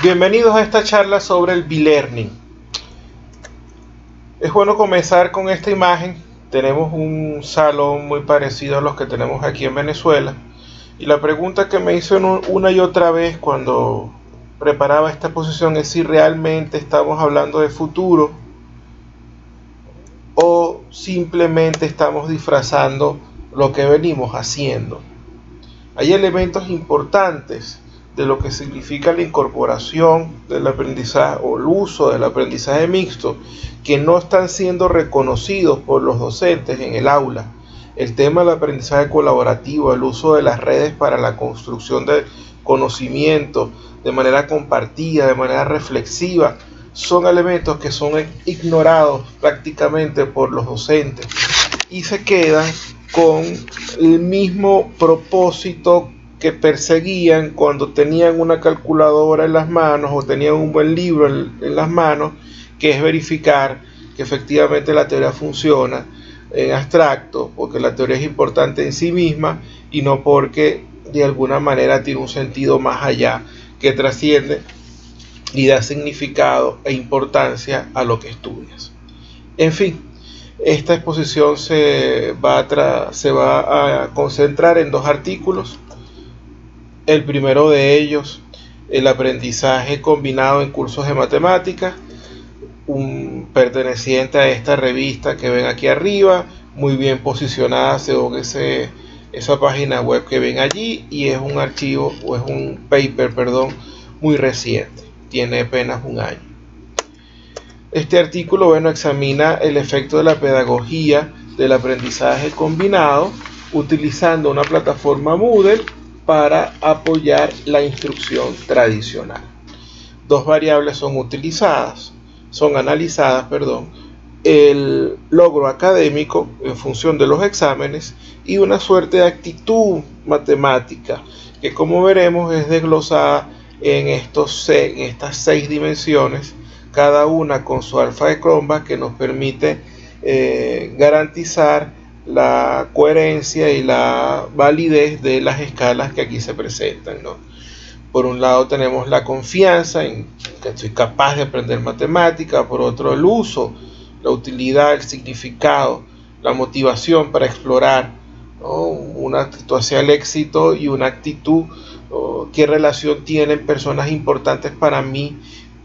Bienvenidos a esta charla sobre el B-Learning. Es bueno comenzar con esta imagen. Tenemos un salón muy parecido a los que tenemos aquí en Venezuela. Y la pregunta que me hizo una y otra vez cuando preparaba esta exposición es si realmente estamos hablando de futuro o simplemente estamos disfrazando lo que venimos haciendo. Hay elementos importantes de lo que significa la incorporación del aprendizaje o el uso del aprendizaje mixto que no están siendo reconocidos por los docentes en el aula. El tema del aprendizaje colaborativo, el uso de las redes para la construcción de conocimiento de manera compartida, de manera reflexiva, son elementos que son ignorados prácticamente por los docentes y se quedan con el mismo propósito que perseguían cuando tenían una calculadora en las manos o tenían un buen libro en las manos, que es verificar que efectivamente la teoría funciona en abstracto, porque la teoría es importante en sí misma y no porque de alguna manera tiene un sentido más allá que trasciende y da significado e importancia a lo que estudias. En fin, esta exposición se va a concentrar en dos artículos. El primero de ellos, el aprendizaje combinado en cursos de matemáticas, perteneciente a esta revista que ven aquí arriba, muy bien posicionada según esa página web que ven allí, y es un archivo o es un paper, muy reciente, tiene apenas un año. Este artículo, examina el efecto de la pedagogía del aprendizaje combinado utilizando una plataforma Moodle para apoyar la instrucción tradicional. Dos variables son analizadas, el logro académico en función de los exámenes y una suerte de actitud matemática que, como veremos, es desglosada en estas 6 dimensiones, cada una con su alfa de Cronbach, que nos permite garantizar la coherencia y la validez de las escalas que aquí se presentan, ¿no? Por un lado tenemos la confianza en que soy capaz de aprender matemática, por otro el uso, la utilidad, el significado, la motivación para explorar, ¿no? Una actitud hacia el éxito y una actitud, qué relación tienen personas importantes para mí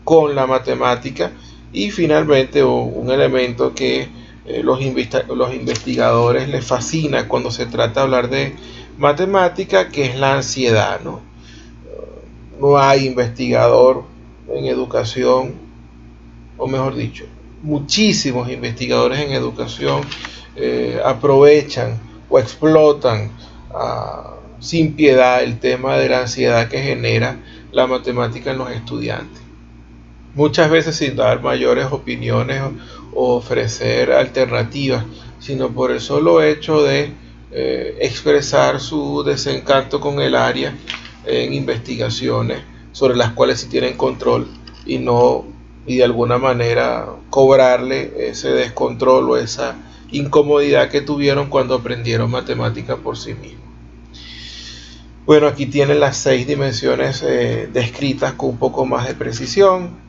con la matemática, y finalmente un elemento que los investigadores les fascina cuando se trata de hablar de matemática, que es la ansiedad, ¿no? No hay investigador en educación, o mejor dicho, muchísimos investigadores en educación aprovechan o explotan sin piedad el tema de la ansiedad que genera la matemática en los estudiantes. Muchas veces sin dar mayores opiniones o ofrecer alternativas, sino por el solo hecho de expresar su desencanto con el área en investigaciones sobre las cuales sí tienen control y de alguna manera cobrarle ese descontrol o esa incomodidad que tuvieron cuando aprendieron matemática por sí mismos. Aquí tienen las 6 dimensiones descritas con un poco más de precisión,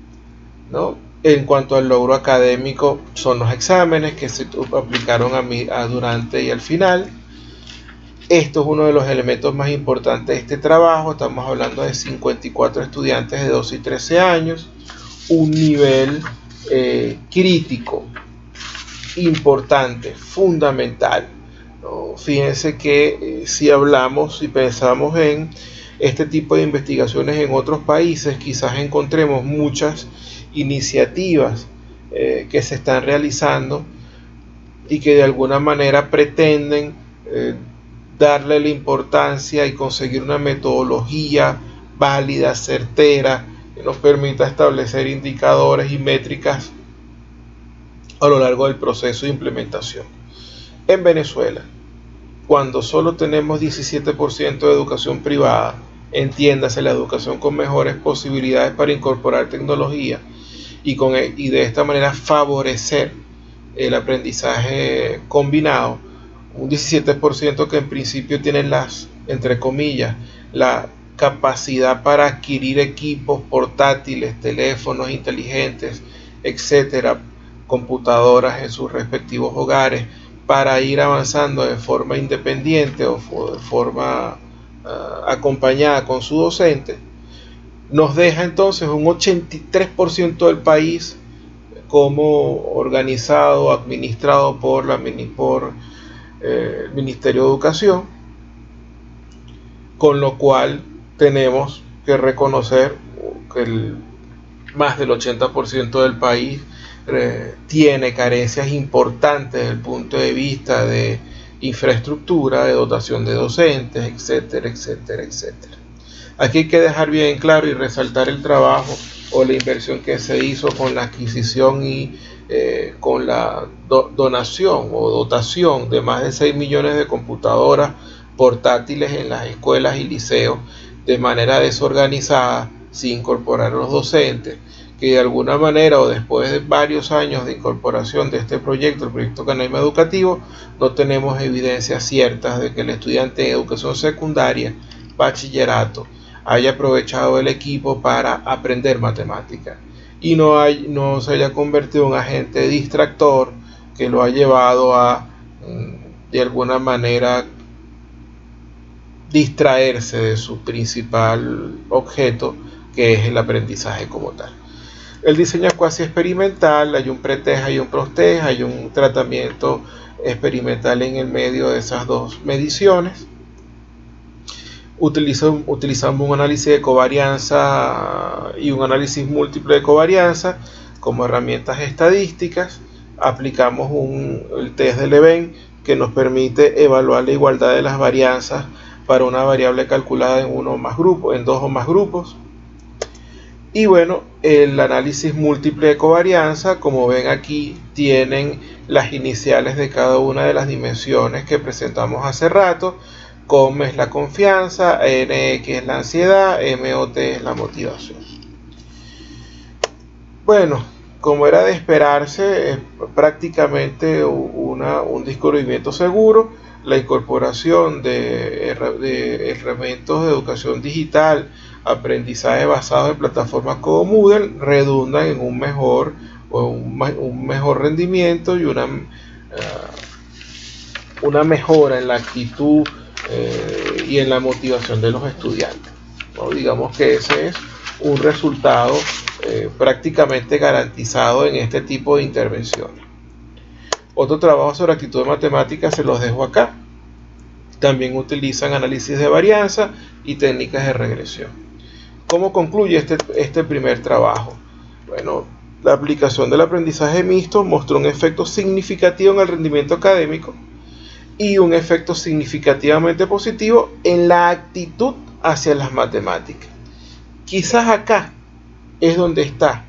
¿no? En cuanto al logro académico, son los exámenes que se aplicaron durante y al final. Esto es uno de los elementos más importantes de este trabajo. Estamos hablando de 54 estudiantes de 12 y 13 años, un nivel crítico, importante, fundamental, ¿no? Fíjense que si hablamos y pensamos en este tipo de investigaciones en otros países, quizás encontremos muchas iniciativas que se están realizando y que de alguna manera pretenden darle la importancia y conseguir una metodología válida, certera, que nos permita establecer indicadores y métricas a lo largo del proceso de implementación. En Venezuela, cuando solo tenemos 17% de educación privada, entiéndase la educación con mejores posibilidades para incorporar tecnología y de esta manera favorecer el aprendizaje combinado, un 17% que en principio tienen entre comillas, la capacidad para adquirir equipos portátiles, teléfonos inteligentes, etcétera, computadoras en sus respectivos hogares, para ir avanzando de forma independiente o de forma acompañada con su docente, nos deja entonces un 83% del país como organizado, administrado por el Ministerio de Educación, con lo cual tenemos que reconocer que más del 80% del país tiene carencias importantes desde el punto de vista de infraestructura, de dotación de docentes, etcétera, etcétera, etcétera. Aquí hay que dejar bien claro y resaltar el trabajo o la inversión que se hizo con la adquisición y con la donación o dotación de más de 6 millones de computadoras portátiles en las escuelas y liceos de manera desorganizada, sin incorporar a los docentes, que de alguna manera o después de varios años de incorporación de este proyecto, el proyecto Canaima Educativo, no tenemos evidencias ciertas de que el estudiante en educación secundaria, bachillerato, haya aprovechado el equipo para aprender matemáticas y no se haya convertido en un agente distractor que lo ha llevado a de alguna manera distraerse de su principal objeto, que es el aprendizaje como tal. El diseño es cuasi experimental, hay un pre-test, hay un post-test, hay un tratamiento experimental en el medio de esas dos mediciones. Utilizamos un análisis de covarianza y un análisis múltiple de covarianza como herramientas estadísticas. Aplicamos el test de Leven, que nos permite evaluar la igualdad de las varianzas para una variable calculada en dos o más grupos. Y bueno, el análisis múltiple de covarianza, como ven aquí, tienen las iniciales de cada una de las dimensiones que presentamos hace rato. COM es la confianza, NX es la ansiedad, MOT es la motivación. Bueno, como era de esperarse, es prácticamente un descubrimiento seguro. La incorporación de elementos de educación digital, aprendizaje basado en plataformas como Moodle, redundan en un mejor rendimiento y una mejora en la actitud y en la motivación de los estudiantes, ¿no? Digamos que ese es un resultado prácticamente garantizado en este tipo de intervenciones. Otro trabajo sobre actitud de matemáticas se los dejo acá. También utilizan análisis de varianza y técnicas de regresión. ¿Cómo concluye este primer trabajo? Bueno, la aplicación del aprendizaje mixto mostró un efecto significativo en el rendimiento académico y un efecto significativamente positivo en la actitud hacia las matemáticas. Quizás acá es donde está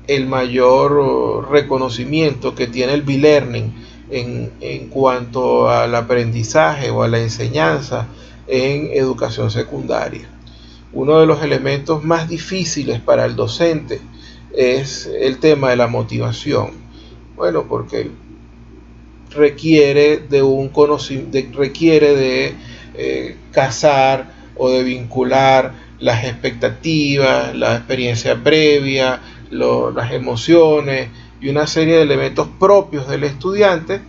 el mayor reconocimiento que tiene el B-Learning en cuanto al aprendizaje o a la enseñanza en educación secundaria. Uno de los elementos más difíciles para el docente es el tema de la motivación. Bueno, porque requiere de casar o de vincular las expectativas, la experiencia previa, las emociones y una serie de elementos propios del estudiante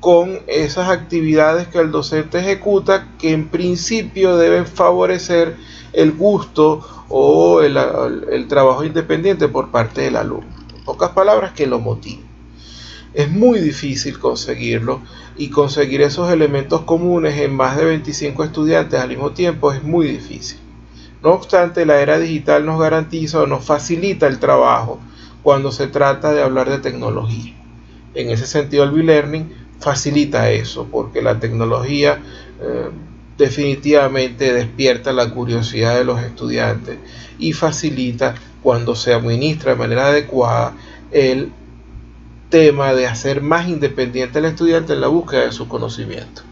con esas actividades que el docente ejecuta, que en principio deben favorecer el gusto o el trabajo independiente por parte del alumno. En pocas palabras, que lo motive. Es muy difícil conseguirlo, y conseguir esos elementos comunes en más de 25 estudiantes al mismo tiempo es muy difícil. No obstante, la era digital nos garantiza o nos facilita el trabajo cuando se trata de hablar de tecnología. En ese sentido, el B-Learning facilita eso, porque la tecnología definitivamente despierta la curiosidad de los estudiantes y facilita, cuando se administra de manera adecuada, el tema de hacer más independiente al estudiante en la búsqueda de su conocimiento.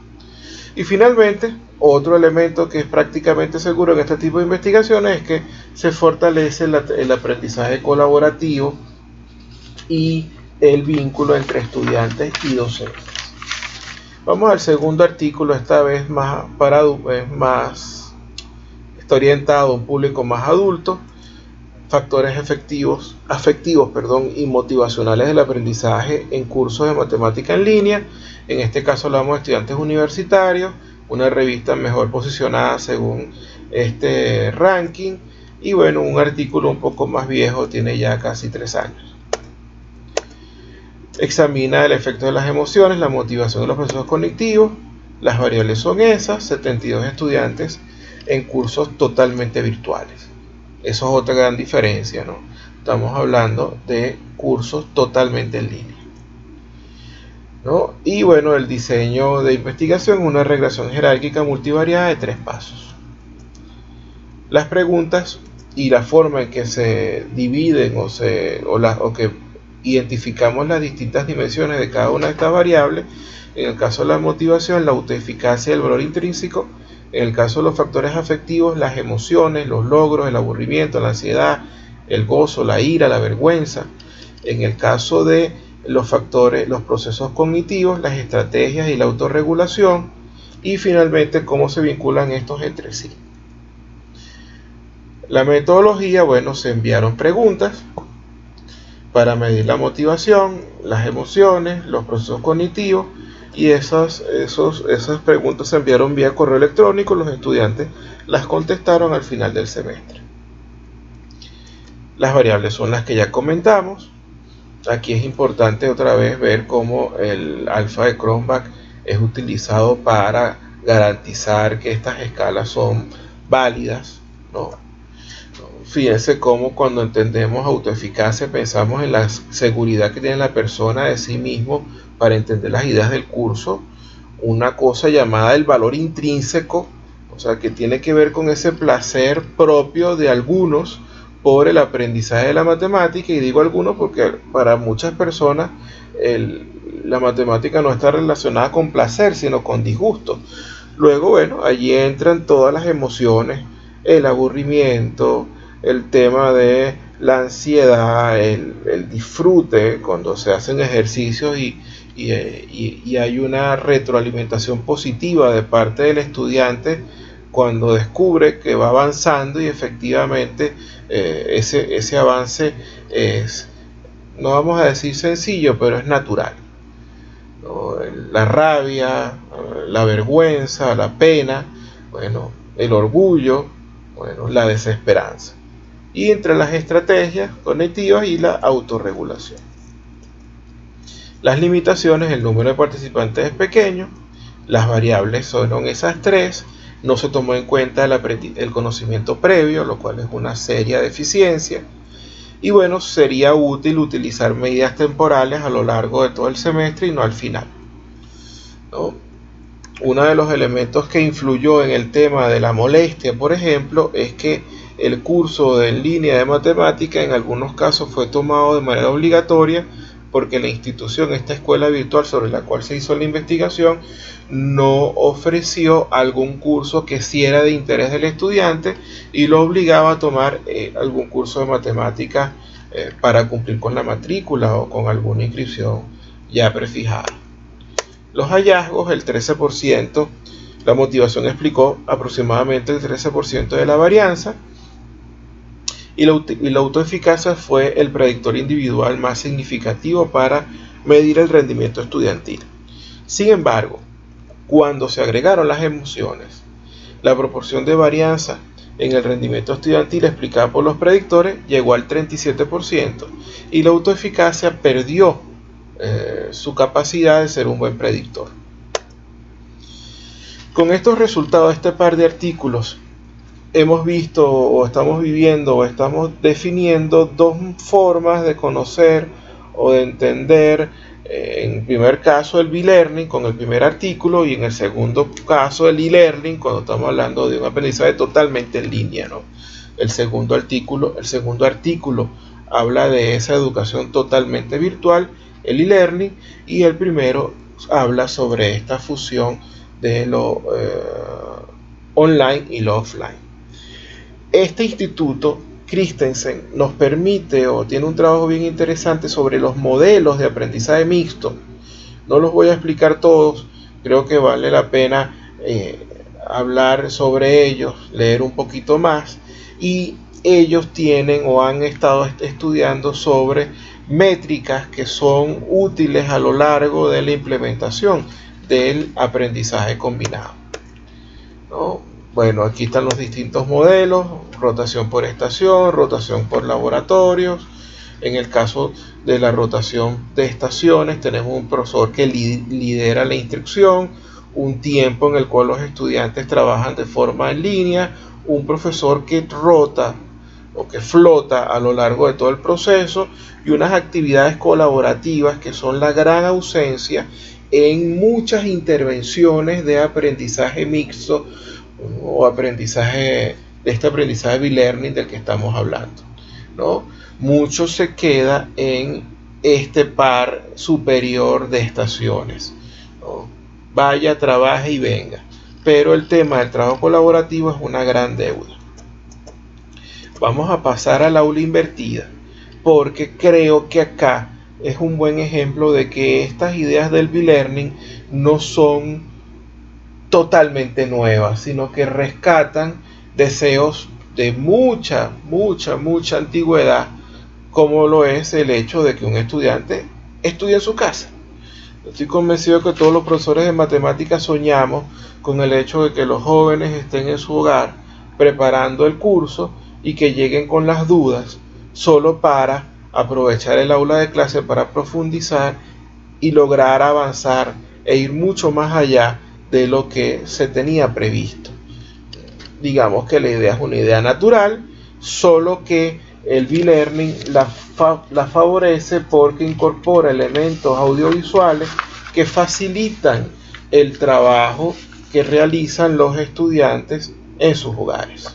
Y finalmente, otro elemento que es prácticamente seguro en este tipo de investigaciones es que se fortalece el aprendizaje colaborativo y el vínculo entre estudiantes y docentes. Vamos al segundo artículo, esta vez más está orientado a un público más adulto. Factores afectivos, y motivacionales del aprendizaje en cursos de matemática en línea. En este caso hablamos de estudiantes universitarios, una revista mejor posicionada según este ranking, y bueno, un artículo un poco más viejo, tiene ya casi 3 años. Examina el efecto de las emociones, la motivación de los procesos cognitivos. Las variables son esas: 72 estudiantes en cursos totalmente virtuales. Eso es otra gran diferencia, ¿no? Estamos hablando de cursos totalmente en línea, ¿no? Y bueno, el diseño de investigación es una regresión jerárquica multivariada de 3 pasos. Las preguntas y la forma en que se dividen o que identificamos las distintas dimensiones de cada una de estas variables. En el caso de la motivación, la autoeficacia y el valor intrínseco. En el caso de los factores afectivos, las emociones, los logros, el aburrimiento, la ansiedad, el gozo, la ira, la vergüenza. En el caso de los factores, los procesos cognitivos, las estrategias y la autorregulación. Y finalmente, cómo se vinculan estos entre sí. La metodología, bueno, se enviaron preguntas para medir la motivación, las emociones, los procesos cognitivos, y esas preguntas se enviaron vía correo electrónico. Los estudiantes las contestaron al final del semestre. Las variables son las que ya comentamos. Aquí es importante otra vez ver cómo el alfa de Cronbach es utilizado para garantizar que estas escalas son válidas, ¿no? Fíjense cómo cuando entendemos autoeficacia pensamos en la seguridad que tiene la persona de sí mismo para entender las ideas del curso. Una cosa llamada el valor intrínseco, o sea, que tiene que ver con ese placer propio de algunos por el aprendizaje de la matemática. Y digo algunos porque para muchas personas la matemática no está relacionada con placer, sino con disgusto. Luego, bueno, allí entran todas las emociones, el aburrimiento, el tema de la ansiedad, el disfrute cuando se hacen ejercicios y hay una retroalimentación positiva de parte del estudiante cuando descubre que va avanzando, y efectivamente ese avance es, no vamos a decir sencillo, pero es natural, ¿no? La rabia, la vergüenza, la pena, bueno, el orgullo, bueno, la desesperanza. Y entre las estrategias cognitivas y la autorregulación. Las limitaciones: el número de participantes es pequeño, las variables son esas 3, no se tomó en cuenta el conocimiento previo, lo cual es una seria deficiencia. Y bueno, sería útil utilizar medidas temporales a lo largo de todo el semestre y no al final, ¿no? Uno de los elementos que influyó en el tema de la molestia, por ejemplo, es que el curso en línea de matemática en algunos casos fue tomado de manera obligatoria porque la institución, esta escuela virtual sobre la cual se hizo la investigación, no ofreció algún curso que sí era de interés del estudiante y lo obligaba a tomar algún curso de matemáticas para cumplir con la matrícula o con alguna inscripción ya prefijada. Los hallazgos: el 13%, la motivación explicó aproximadamente el 13% de la varianza, y la autoeficacia fue el predictor individual más significativo para medir el rendimiento estudiantil. Sin embargo, cuando se agregaron las emociones, la proporción de varianza en el rendimiento estudiantil explicada por los predictores llegó al 37%, y la autoeficacia perdió su capacidad de ser un buen predictor. Con estos resultados de este par de artículos, hemos visto o estamos viviendo o estamos definiendo 2 formas de conocer o de entender, en el primer caso el B-Learning con el primer artículo, y en el segundo caso el E-Learning cuando estamos hablando de un aprendizaje totalmente en línea, ¿no? El segundo artículo habla de esa educación totalmente virtual, el E-Learning, y el primero habla sobre esta fusión de lo online y lo offline. Este instituto Christensen nos permite o tiene un trabajo bien interesante sobre los modelos de aprendizaje mixto. No los voy a explicar todos, creo que vale la pena hablar sobre ellos, leer un poquito más, y ellos tienen o han estado estudiando sobre métricas que son útiles a lo largo de la implementación del aprendizaje combinado, ¿no? Bueno, aquí están los distintos modelos: rotación por estación, rotación por laboratorios. En el caso de la rotación de estaciones, tenemos un profesor que lidera la instrucción, un tiempo en el cual los estudiantes trabajan de forma en línea, un profesor que rota o que flota a lo largo de todo el proceso, y unas actividades colaborativas que son la gran ausencia en muchas intervenciones de aprendizaje mixto o aprendizaje, de este aprendizaje B-Learning del que estamos hablando, ¿no? Mucho se queda en este par superior de estaciones, ¿no? Vaya, trabaje y venga. Pero el tema del trabajo colaborativo es una gran deuda. Vamos a pasar al aula invertida, porque creo que acá es un buen ejemplo de que estas ideas del B-Learning no son totalmente nuevas, sino que rescatan deseos de mucha antigüedad, como lo es el hecho de que un estudiante estudie en su casa. Estoy convencido que todos los profesores de matemáticas soñamos con el hecho de que los jóvenes estén en su hogar preparando el curso y que lleguen con las dudas solo para aprovechar el aula de clase para profundizar y lograr avanzar e ir mucho más allá de lo que se tenía previsto. Digamos que la idea es una idea natural, solo que el B-Learning la favorece porque incorpora elementos audiovisuales que facilitan el trabajo que realizan los estudiantes en sus hogares.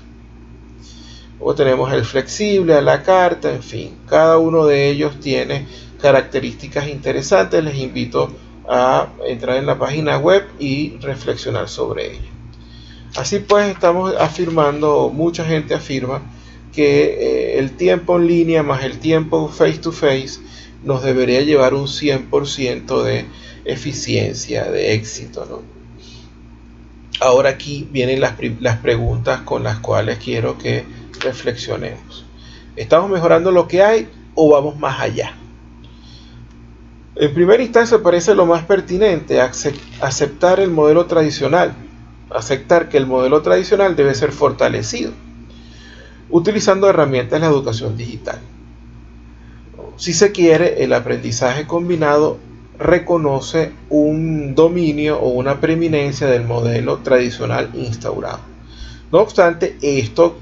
Luego tenemos el flexible, a la carta, en fin, cada uno de ellos tiene características interesantes. Les invito a entrar en la página web y reflexionar sobre ello. Así pues, estamos afirmando, mucha gente afirma que el tiempo en línea más el tiempo face to face nos debería llevar un 100% de eficiencia, de éxito, ¿no? Ahora aquí vienen las preguntas con las cuales quiero que reflexionemos. ¿Estamos mejorando lo que hay o vamos más allá? En primera instancia parece lo más pertinente aceptar el modelo tradicional, aceptar que el modelo tradicional debe ser fortalecido utilizando herramientas de la educación digital. Si se quiere, el aprendizaje combinado reconoce un dominio o una preeminencia del modelo tradicional instaurado. No obstante, esto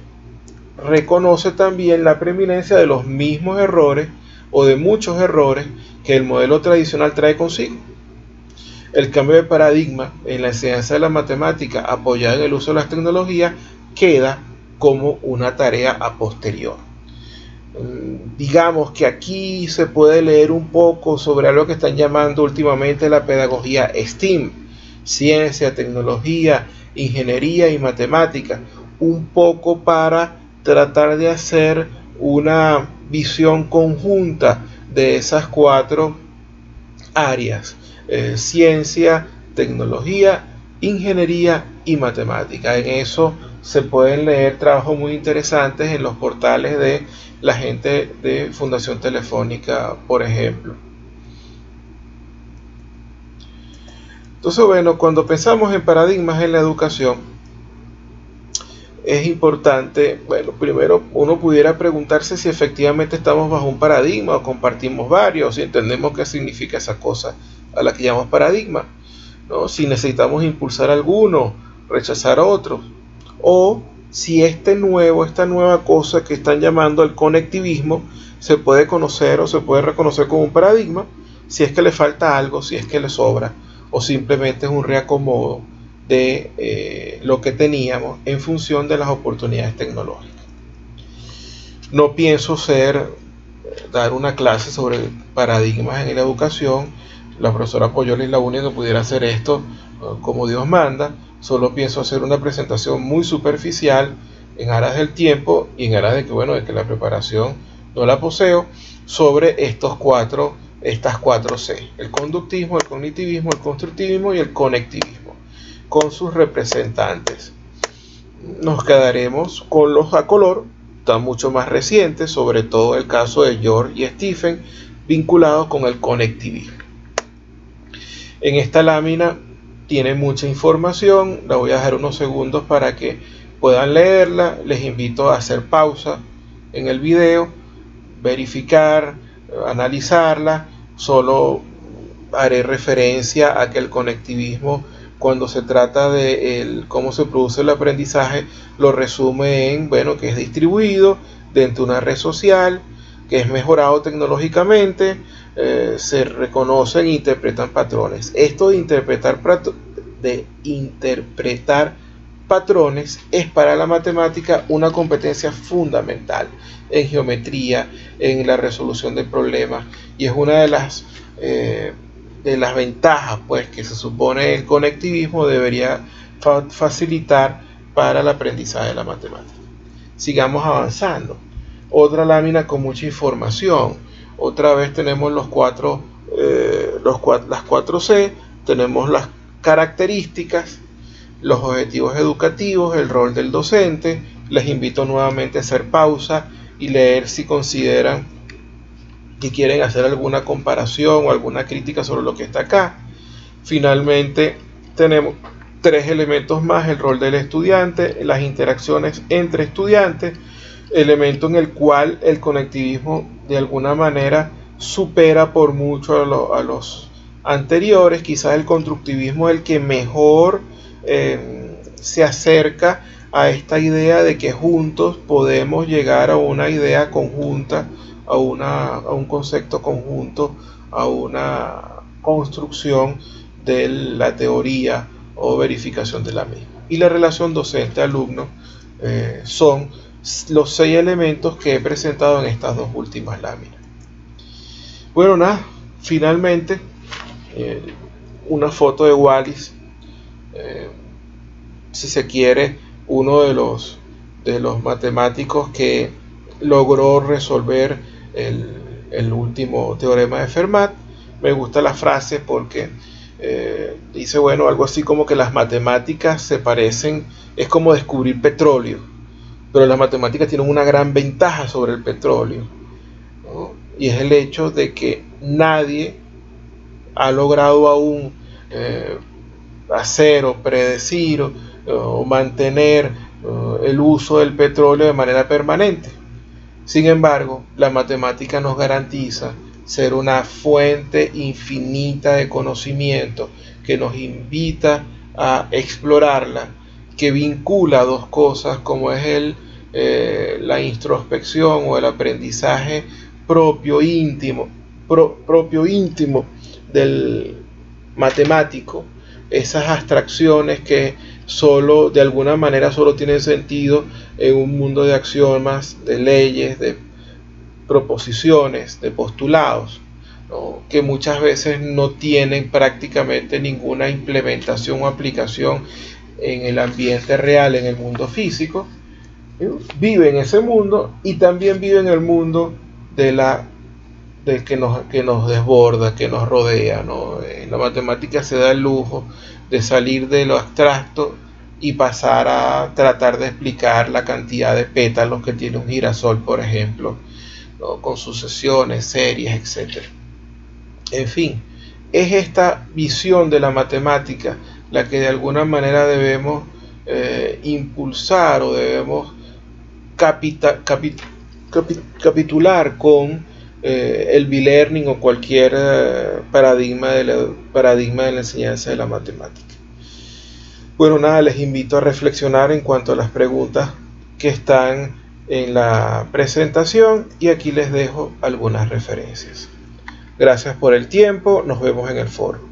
reconoce también la preeminencia de los mismos errores o de muchos errores que el modelo tradicional trae consigo. El cambio de paradigma en la enseñanza de la matemática apoyada en el uso de las tecnologías queda como una tarea a posterior. Digamos que aquí se puede leer un poco sobre algo que están llamando últimamente la pedagogía STEAM: ciencia, tecnología, ingeniería y matemática, un poco para tratar de hacer una visión conjunta de esas cuatro áreas: ciencia, tecnología, ingeniería y matemática. En eso se pueden leer trabajos muy interesantes en los portales de la gente de Fundación Telefónica, por ejemplo. Entonces, bueno, cuando pensamos en paradigmas en la educación, es importante, bueno, primero uno pudiera preguntarse si efectivamente estamos bajo un paradigma o compartimos varios, si entendemos qué significa esa cosa a la que llamamos paradigma, ¿no? Si necesitamos impulsar alguno, rechazar otros, o si esta nueva cosa que están llamando el conectivismo se puede conocer o se puede reconocer como un paradigma, si es que le falta algo, si es que le sobra, o simplemente es un reacomodo de lo que teníamos en función de las oportunidades tecnológicas. No pienso dar una clase sobre paradigmas en la educación. La profesora Poyoli es la única que pudiera hacer esto como Dios manda. Solo pienso hacer una presentación muy superficial en aras del tiempo y en aras de que la preparación no la poseo, sobre estas cuatro C: el conductismo, el cognitivismo, el constructivismo y el conectivismo. con sus representantes. Nos quedaremos con los a color, están mucho más recientes, sobre todo el caso de George y Stephen, vinculados con el conectivismo. En esta lámina tiene mucha información, la voy a dejar unos segundos para que puedan leerla. Les invito a hacer pausa en el video, verificar, analizarla. Solo haré referencia a que el conectivismo, cuando se trata de cómo se produce el aprendizaje, lo resume en, bueno, que es distribuido dentro de una red social, que es mejorado tecnológicamente, se reconocen e interpretan patrones. Esto de interpretar patrones es para la matemática una competencia fundamental en geometría, en la resolución de problemas, y es una de las ventajas, pues, que se supone el conectivismo debería facilitar para el aprendizaje de la matemática. Sigamos avanzando. Otra lámina con mucha información. Otra vez tenemos las 4C, tenemos las características, los objetivos educativos, el rol del docente. Les invito nuevamente a hacer pausa y leer si consideran que quieren hacer alguna comparación o alguna crítica sobre lo que está acá. Finalmente tenemos 3 elementos más: el rol del estudiante, las interacciones entre estudiantes, elemento en el cual el conectivismo de alguna manera supera por mucho a los anteriores. Quizás el constructivismo es el que mejor se acerca a esta idea de que juntos podemos llegar a una idea conjunta, a un concepto conjunto, a una construcción de la teoría o verificación de la misma. Y la relación docente-alumno son los 6 elementos que he presentado en estas 2 últimas láminas. Bueno, nada, finalmente una foto de Wallis, si se quiere, uno de los matemáticos que logró resolver el último teorema de Fermat. Me gusta la frase porque dice, bueno, algo así como que las matemáticas se parecen, es como descubrir petróleo, pero las matemáticas tienen una gran ventaja sobre el petróleo, ¿no? Y es el hecho de que nadie ha logrado aún hacer o predecir o mantener el uso del petróleo de manera permanente. Sin embargo, la matemática nos garantiza ser una fuente infinita de conocimiento que nos invita a explorarla, que vincula 2 cosas como es la introspección o el aprendizaje propio íntimo del matemático, esas abstracciones que de alguna manera solo tienen sentido en un mundo de axiomas, de leyes, de proposiciones, de postulados, ¿no? Que muchas veces no tienen prácticamente ninguna implementación o aplicación en el ambiente real, en el mundo físico. Vive en ese mundo y también vive en el mundo que nos desborda, que nos rodea, ¿no? La matemática se da el lujo de salir de lo abstracto y pasar a tratar de explicar la cantidad de pétalos que tiene un girasol, por ejemplo, ¿no? Con sucesiones, series, etc. En fin, es esta visión de la matemática la que de alguna manera debemos impulsar o debemos capitular con el B-Learning o cualquier paradigma de la enseñanza de la matemática. Bueno, nada, les invito a reflexionar en cuanto a las preguntas que están en la presentación y aquí les dejo algunas referencias. Gracias por el tiempo, nos vemos en el foro.